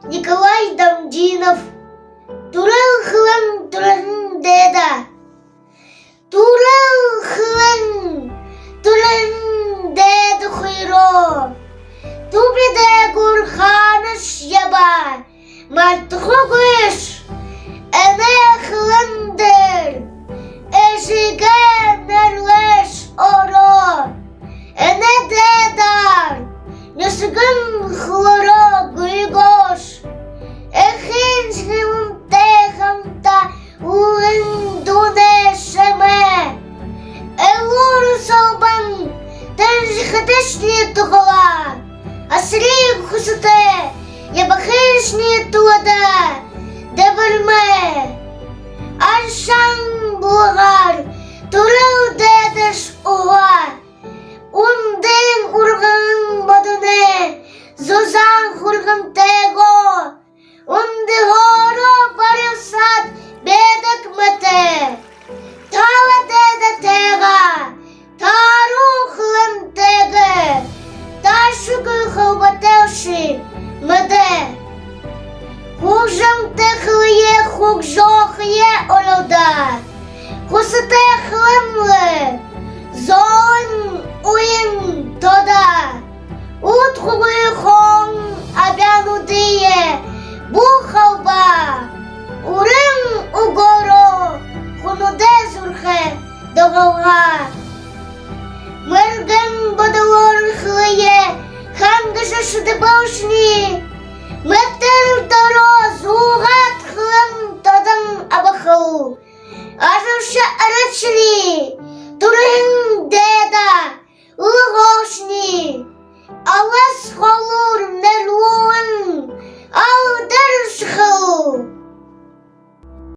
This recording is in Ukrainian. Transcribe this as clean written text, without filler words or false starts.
Николай Дамдинов, Турал хылын турын деда, Турал хылын турын деда хуйро, Тубеде гурханыш яба, Мартхугыш, Эне хылындыр, Эшиге нерлеш оро, Эне дедар, Несгын хлоро гуйгош, Эхин шхим техамта улын дунешеме, Элур солбан тенжхатешни тухала, Асри хусуте, Ябахешни туада, Деберме, Аршан булгар, Турал дедеш уга, Унден урган бадане, Зозан хурган tego, Унде горо парюсат бедак мете, Тала деда тега, Тару хлен теге, Ташугы хылбателши меде, Хужам техлие хужохие олода, Хусате хленле, Зон уин тода, Утхугуихон абянудие, Бухалба, Урим угоро, Хунуде зурхе доголга, Мерген бадалор хлеє, Хангаша шудебошні, Метер доро зугат хлем тодан абахау, Ажавша арачні, Турин деда, Улгошні, Але схолур